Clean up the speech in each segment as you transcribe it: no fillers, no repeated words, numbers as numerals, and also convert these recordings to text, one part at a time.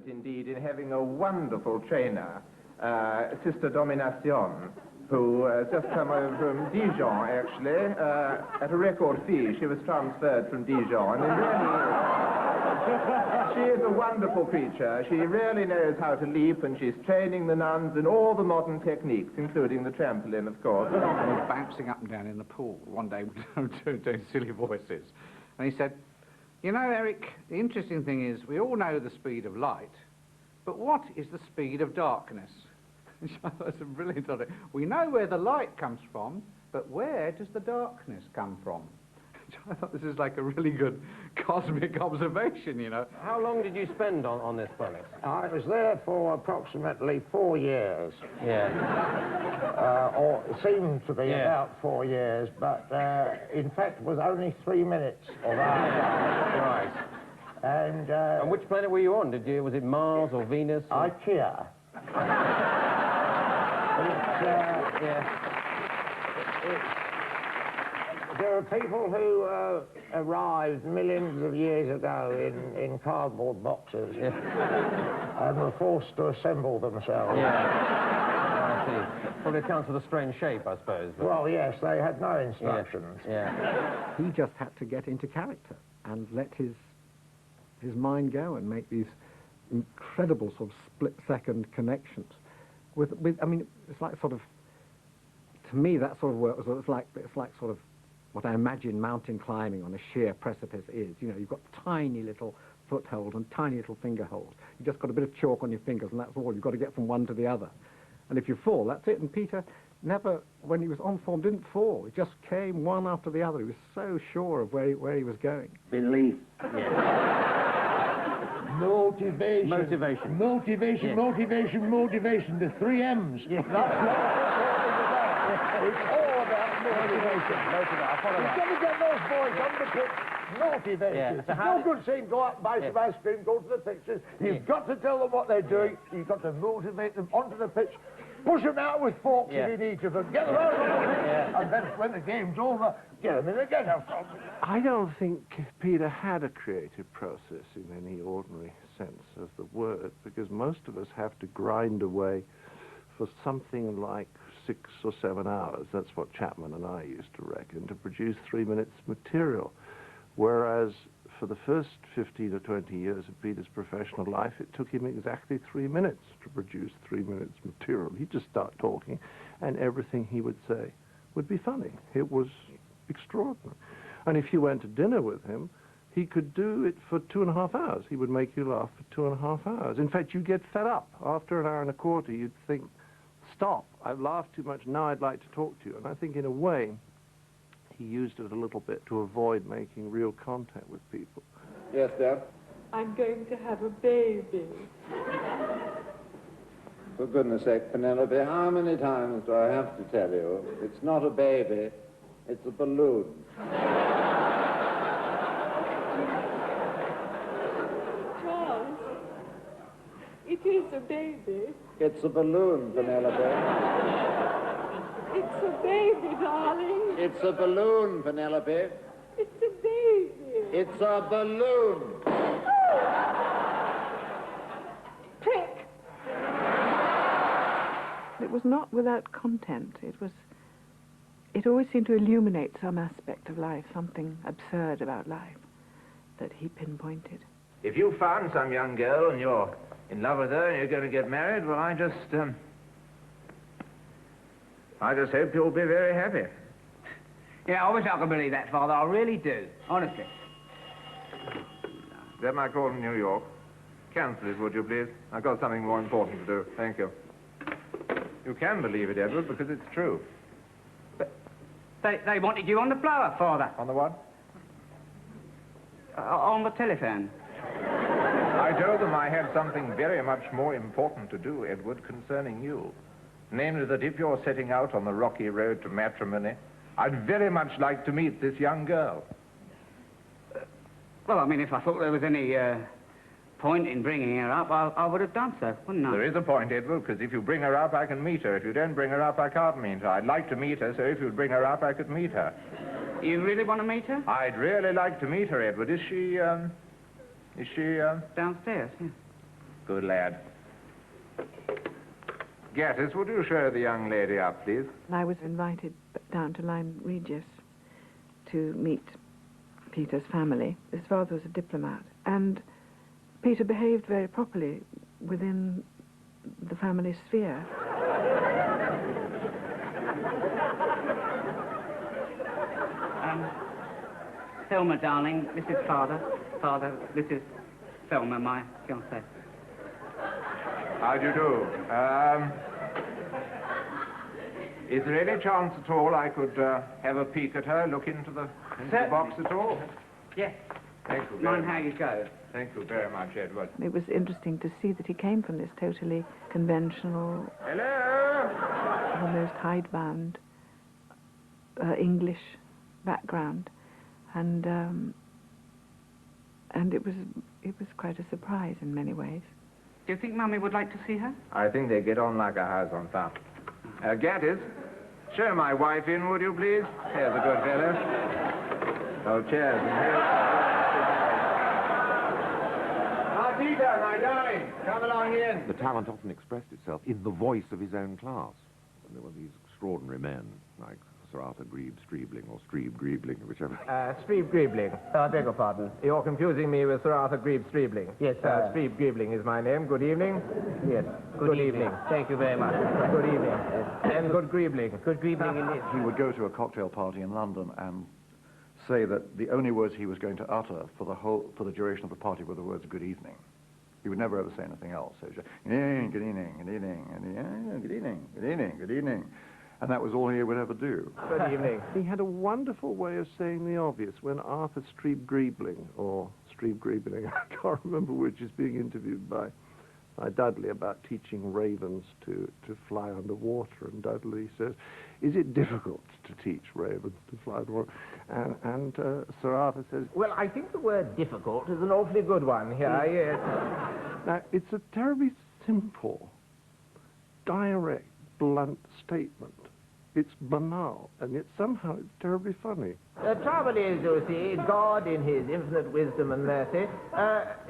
indeed in having a wonderful trainer, Sister Domination, who has just come over from Dijon, actually, at a record fee. She was transferred from Dijon, and really, she is a wonderful creature. She really knows how to leap, and she's training the nuns in all the modern techniques, including the trampoline, of course. I was bouncing up and down in the pool one day doing silly voices. And he said, you know, Eric, the interesting thing is we all know the speed of light, but what is the speed of darkness? That's a brilliant thought. We know where the light comes from, but where does the darkness come from? I thought this is like a really good cosmic observation, you know. How long did you spend on this planet? I was there for approximately 4 years. Yeah. Or it seemed to be about 4 years, but in fact was only 3 minutes of our time. Right. And which planet were you on? Was it Mars or Venus? Or... IKEA. There are people who arrived millions of years ago in cardboard boxes and were forced to assemble themselves. Yeah. I see. Probably accounts for the strange shape, I suppose. But... Well, yes, they had no instructions. Yeah. He just had to get into character and let his mind go and make these incredible sort of split-second connections. I mean, it's like sort of, to me, that sort of work was, it's like sort of what I imagine mountain climbing on a sheer precipice is. You know, you've got tiny little footholds and tiny little finger holes. You've just got a bit of chalk on your fingers, and that's all. You've got to get from one to the other. And if you fall, that's it. And Peter never, when he was on form, didn't fall. He just came one after the other. He was so sure of where he was going. Belief. Motivation. Motivation. Motivation, motivation, motivation. The 3 M's. Yeah. It's all about motivation. I follow that. You've got to get those boys on the pitch motivated. Yeah. It's no good seeing go out and buy some ice cream, go to the pictures. You've got to tell them what they're doing. You've got to motivate them onto the pitch. Push them out with forks if you need to, but get them out on the pitch. And then when the game's over, get them in again. I don't think Peter had a creative process in any ordinary sense of the word, because most of us have to grind away for something like 6 or 7 hours. That's what Chapman and I used to reckon, to produce 3 minutes material. Whereas for the first 15 or 20 years of Peter's professional life, it took him exactly 3 minutes to produce 3 minutes material. He'd just start talking, and everything he would say would be funny. It was extraordinary. And if you went to dinner with him, he could do it for 2.5 hours. He would make you laugh for 2.5 hours. In fact, you'd get fed up. After 1 hour and a quarter, you'd think, stop, I've laughed too much, now I'd like to talk to you. And I think in a way, he used it a little bit to avoid making real contact with people. Yes, Dad? I'm going to have a baby. For goodness sake, Penelope, how many times do I have to tell you? It's not a baby, it's a balloon. Charles, it is a baby. It's a balloon, Penelope. It's a baby, darling. It's a balloon, Penelope. It's a baby. It's a balloon. Prick. It was not without content. It always seemed to illuminate some aspect of life, something absurd about life that he pinpointed. If you found some young girl and you're in love with her and you're going to get married, well, I just hope you'll be very happy. Yeah, I wish I could believe that, Father. I really do. Honestly. Get my call from New York. Cancel it, would you, please? I've got something more important to do. Thank you. You can believe it, Edward, because it's true. But they wanted you on the blower, Father. On the what? On the telephone. I told them I had something very much more important to do, Edward, concerning you. Namely, that if you're setting out on the rocky road to matrimony, I'd very much like to meet this young girl. Well, I mean, if I thought there was any point in bringing her up, I would have done so, wouldn't I? There is a point, Edward, because if you bring her up, I can meet her. If you don't bring her up, I can't meet her. I'd like to meet her, so if you'd bring her up, I could meet her. You really want to meet her? I'd really like to meet her, Edward. Is she... Downstairs, yeah. Good lad. Gaddis, would you show the young lady up, please? I was invited down to Lyme Regis to meet Peter's family. His father was a diplomat, and Peter behaved very properly within the family sphere. Thelma, darling, this is Father. Father, this is Thelma, my fiancée. How do you do? Is there any chance at all I could have a peek at her, look into the box at all? Yes. Thank you very Mind much. how you go. Thank you very much, Edward. It was interesting to see that he came from this totally conventional, Hello? almost hidebound English background, and it was quite a surprise in many ways. Do you think Mummy would like to see her? I think they get on like a house on fire. Gaddis, show my wife in, would you, please? Here's a good fellow. Oh, cheers. And here's... Ah, Peter, my darling, come along in. The talent often expressed itself in the voice of his own class. And there were these extraordinary men, like Sir Arthur Greeb-Streebling, or Streeb-Greebling, whichever. Streeb-Greebling. I beg your pardon. You're confusing me with Sir Arthur Greeb-Streebling. Yes, sir. Streeb-Greebling is my name. Good evening. Yes. Good evening. Thank you very much. Good evening. And good Greebling. Good Greebling indeed. He would go to a cocktail party in London and say that the only words he was going to utter for the duration of the party were the words "good evening." He would never ever say anything else. So just, good evening, good evening, good evening, and good evening, good evening, good evening. And that was all he would ever do. Good evening. He had a wonderful way of saying the obvious. When Arthur Streeb-Greebling, or Streeb-Greebling, I can't remember which, is being interviewed by Dudley about teaching ravens to fly underwater, and Dudley says, "Is it difficult to teach ravens to fly underwater?" And Sir Arthur says, Well, I think the word difficult is an awfully good one here, yes. Now, it's a terribly simple, direct, blunt statement. It's banal, and yet somehow it's terribly funny. The trouble is, you see, God, in his infinite wisdom and mercy,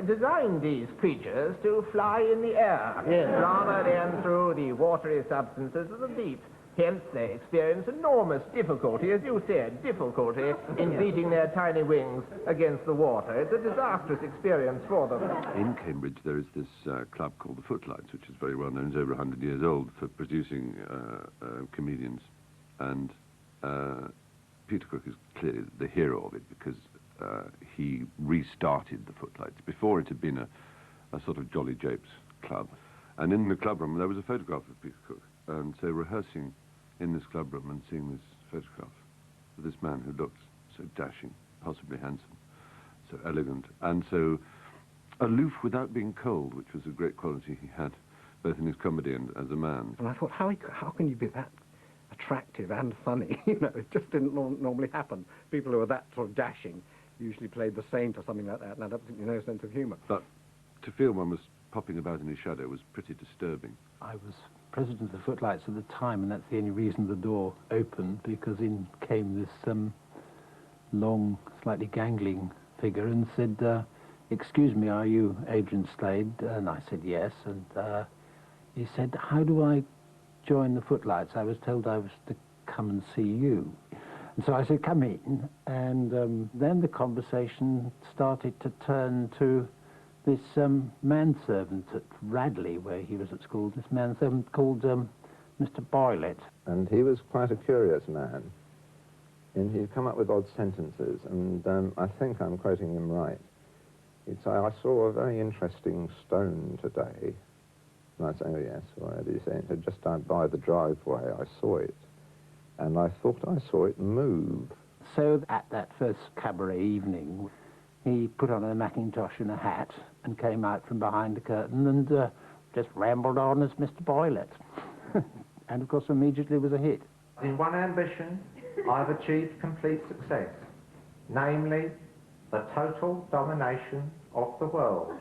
designed these creatures to fly in the air, rather than through the watery substances of the deep. Hence, they experience enormous difficulty, as you said, difficulty in beating their tiny wings against the water. It's a disastrous experience for them. In Cambridge, there is this club called the Footlights, which is very well known. It's over 100 years old, for producing comedians. And Peter Cook is clearly the hero of it, because he restarted the Footlights. Before, it had been a sort of Jolly Japes club. And in the club room, there was a photograph of Peter Cook. And so rehearsing in this club room and seeing this photograph of this man who looked so dashing, possibly handsome, so elegant, and so aloof without being cold, which was a great quality he had, both in his comedy and as a man. And I thought, how can you be that attractive and funny? You know, it just didn't normally happen. People who are that sort of dashing usually played the saint or something like that, and had absolutely no sense of humour. But to feel one was popping about in his shadow was pretty disturbing. I was president of the Footlights at the time, and that's the only reason the door opened, because in came this long, slightly gangling figure and said, "Excuse me, are you Adrian Slade?" And I said yes, and he said, "How do I join the Footlights? I was told I was to come and see you." And so I said, "Come in," and then the conversation started to turn to this manservant at Radley, where he was at school, this manservant called Mr. Boylett. And he was quite a curious man. And he'd come up with odd sentences, and I think I'm quoting him right. He'd say, "I saw a very interesting stone today." And I'd say, "Oh, yes, why did he say it?" He said, "Just down by the driveway, I saw it. And I thought I saw it move." So at that first cabaret evening, he put on a mackintosh and a hat and came out from behind the curtain and just rambled on as Mr. Boylett. And, of course, immediately was a hit. In one ambition, I've achieved complete success, namely, the total domination of the world.